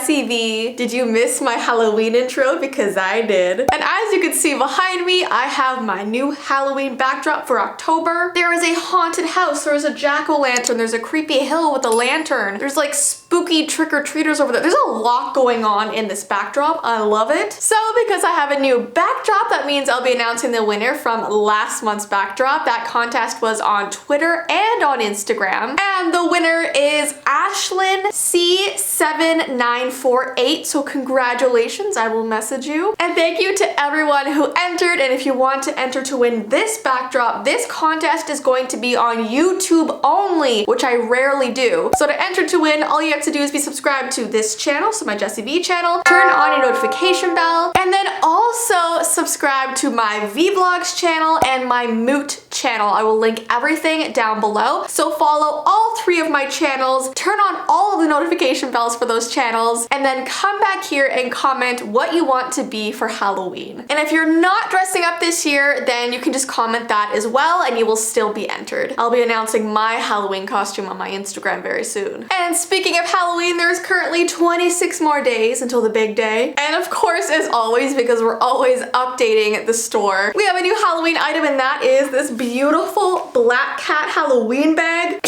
Jessii Vee. Did you miss my Halloween intro? Because I did. And as you can see behind me, I have my new Halloween backdrop for October. There is a haunted house, there's a jack-o'-lantern, there's a creepy hill with a lantern, there's like spooky trick-or-treaters over there. There's a lot going on in this backdrop. I love it. So because I have a new backdrop, that means I'll be announcing the winner from last month's backdrop. That contest was on Twitter and on Instagram. And the winner is Ashlyn C7948. So congratulations, I will message you. And thank you to everyone who entered. And if you want to enter to win this backdrop, this contest is going to be on YouTube only, which I rarely do. So to enter to win, all you have to do is be subscribed to this channel, so my Jessii Vee channel, turn on your notification bell, and then also subscribe to my Vee Vlogs channel and my Moot channel. I will link everything down below. So follow all three of my channels, turn on all of the notification bells for those channels, and then come back here and comment what you want to be for Halloween. And if you're not dressing up this year, then you can just comment that as well and you will still be entered. I'll be announcing my Halloween costume on my Instagram very soon. And speaking of Halloween, there's currently 26 more days until the big day. And of course, as always, because we're always updating the store, we have a new Halloween item, and that is this beautiful black cat Halloween bag.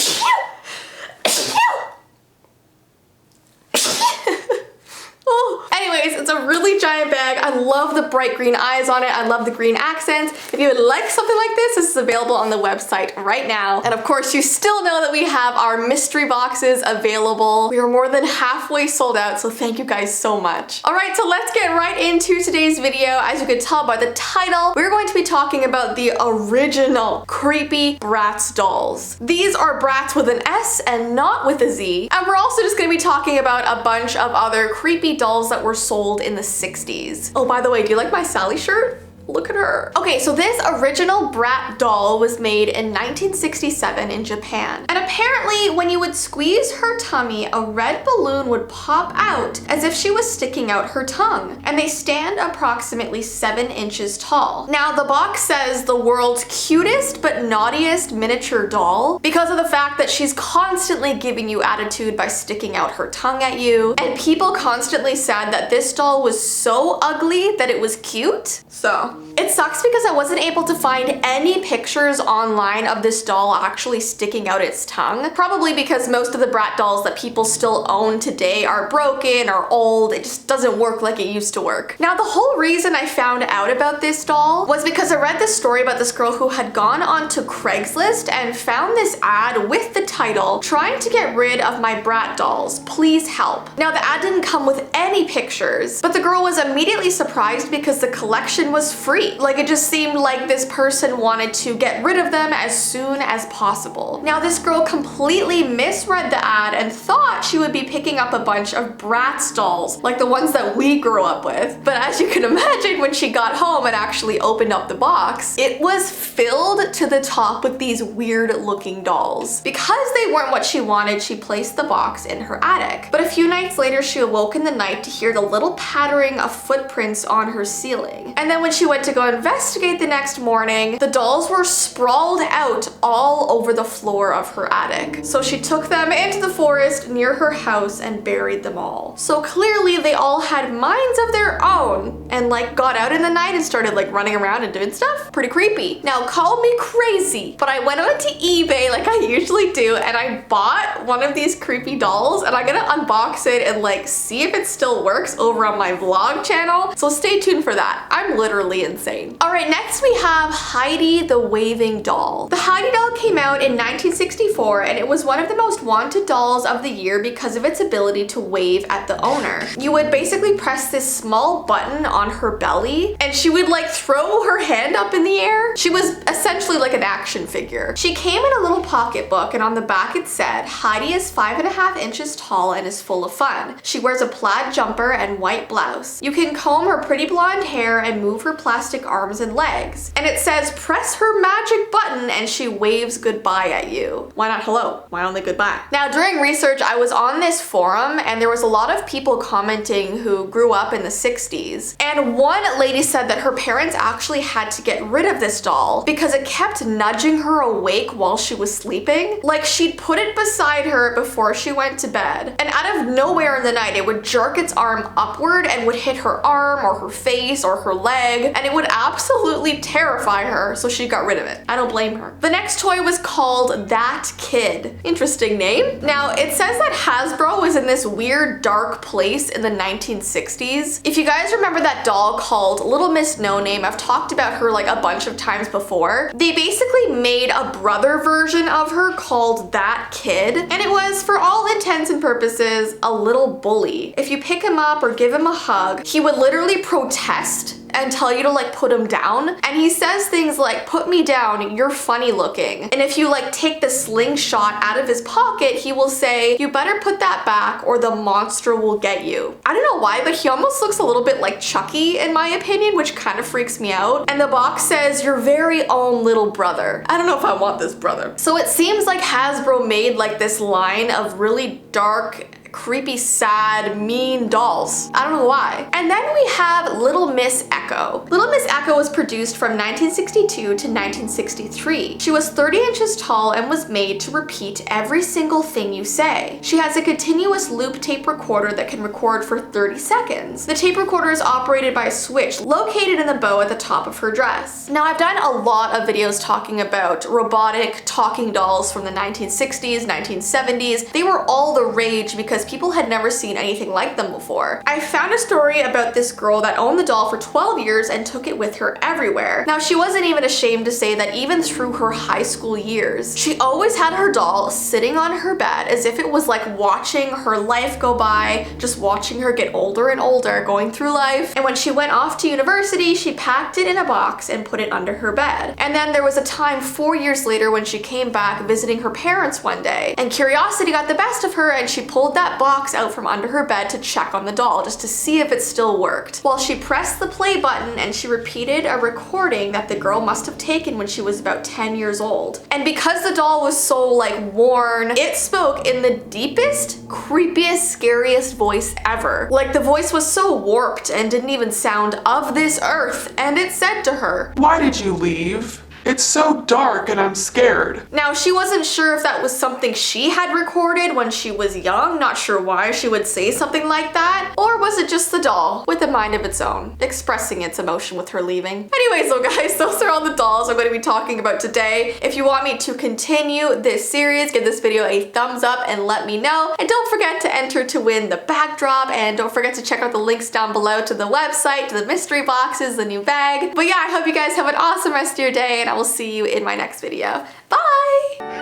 Oh. Anyways, it's a really giant bag. I love the bright green eyes on it. I love the green accents. If you would like something like this is available on the website right now. And of course, you still know that we have our mystery boxes available. We are more than halfway sold out, so thank you guys so much. All right, so let's get right into today's video. As you could tell by the title, we're going to be talking about the original creepy Bratz dolls. These are Bratz with an S and not with a Z. And we're also just going to be talking about a bunch of other creepy dolls that were sold in the 60s. Oh, by the way, do you like my Sally shirt? Look at her. Okay, so this original Bratz doll was made in 1967 in Japan. And apparently when you would squeeze her tummy, a red balloon would pop out as if she was sticking out her tongue. And they stand approximately 7 inches tall. Now the box says the world's cutest but naughtiest miniature doll because of the fact that she's constantly giving you attitude by sticking out her tongue at you. And people constantly said that this doll was so ugly that it was cute. So it sucks because I wasn't able to find any pictures online of this doll actually sticking out its tongue. Probably because most of the Bratz dolls that people still own today are broken or old. It just doesn't work like it used to work. Now, the whole reason I found out about this doll was because I read this story about this girl who had gone onto Craigslist and found this ad with the title, "Trying to get rid of my Bratz dolls, please help." Now, the ad didn't come with any pictures, but the girl was immediately surprised because the collection was free. Like, it just seemed like this person wanted to get rid of them as soon as possible. Now, this girl completely misread the ad and thought she would be picking up a bunch of Bratz dolls, like the ones that we grew up with. But as you can imagine, when she got home and actually opened up the box, it was filled to the top with these weird looking dolls. Because they weren't what she wanted, she placed the box in her attic. But a few nights later, she awoke in the night to hear the little pattering of footprints on her ceiling. And then when she went to go investigate the next morning, the dolls were sprawled out all over the floor of her attic. So she took them into the forest near her house and buried them all. So clearly they all had minds of their own and like got out in the night and started like running around and doing stuff. Pretty creepy. Now, call me crazy, but I went onto eBay like I usually do and I bought one of these creepy dolls, and I'm gonna unbox it and like see if it still works over on my vlog channel. So stay tuned for that. I'm literally insane. All right, next we have Heidi the waving doll. The Heidi doll came out in 1964 and it was one of the most wanted dolls of the year because of its ability to wave at the owner. You would basically press this small button on her belly and she would like throw her hand up in the air. She was essentially like an action figure. She came in a little pocketbook and on the back it said, "Heidi is 5.5 inches tall and is full of fun. She wears a plaid jumper and white blouse. You can comb her pretty blonde hair and move her plaid plastic arms and legs. And it says, press her magic button and she waves goodbye at you. Why not hello? Why only goodbye? Now, during research, I was on this forum and there was a lot of people commenting who grew up in the 60s. And one lady said that her parents actually had to get rid of this doll because it kept nudging her awake while she was sleeping. Like, she'd put it beside her before she went to bed, and out of nowhere in the night, it would jerk its arm upward and would hit her arm or her face or her leg, and it would absolutely terrify her, so she got rid of it. I don't blame her. The next toy was called That Kid. Interesting name. Now, it says that Hasbro was in this weird dark place in the 1960s. If you guys remember that doll called Little Miss No Name, I've talked about her like a bunch of times before. They basically made a brother version of her called That Kid, and it was, for all intents and purposes, a little bully. If you pick him up or give him a hug, he would literally protest and tell you to like put him down. And he says things like, put me down, you're funny looking. And if you like take the slingshot out of his pocket, he will say, you better put that back or the monster will get you. I don't know why, but he almost looks a little bit like Chucky in my opinion, which kind of freaks me out. And the box says, your very own little brother. I don't know if I want this brother. So it seems like Hasbro made like this line of really dark, creepy, sad, mean dolls. I don't know why. And then we have Little Miss Echo. Little Miss Echo was produced from 1962 to 1963. She was 30 inches tall and was made to repeat every single thing you say. She has a continuous loop tape recorder that can record for 30 seconds. The tape recorder is operated by a switch located in the bow at the top of her dress. Now, I've done a lot of videos talking about robotic talking dolls from the 1960s, 1970s. They were all the rage because people had never seen anything like them before. I found a story about this girl that owned the doll for 12 years and took it with her everywhere. Now, she wasn't even ashamed to say that even through her high school years, she always had her doll sitting on her bed as if it was like watching her life go by, just watching her get older and older going through life. And when she went off to university, she packed it in a box and put it under her bed. And then there was a time 4 years later when she came back visiting her parents one day, and curiosity got the best of her and she pulled that box out from under her bed to check on the doll just to see if it still worked. Well, she pressed the play button and she repeated a recording that the girl must have taken when she was about 10 years old. And because the doll was so like worn, it spoke in the deepest, creepiest, scariest voice ever. Like, the voice was so warped and didn't even sound of this earth, and it said to her, "Why did you leave? It's so dark and I'm scared." Now, she wasn't sure if that was something she had recorded when she was young, not sure why she would say something like that, or was it just the doll with a mind of its own, expressing its emotion with her leaving. Anyways, so guys, those are all the dolls I'm going to be talking about today. If you want me to continue this series, give this video a thumbs up and let me know. And don't forget to enter to win the backdrop, and don't forget to check out the links down below to the website, to the mystery boxes, the new bag. But yeah, I hope you guys have an awesome rest of your day, and I will see you in my next video. Bye!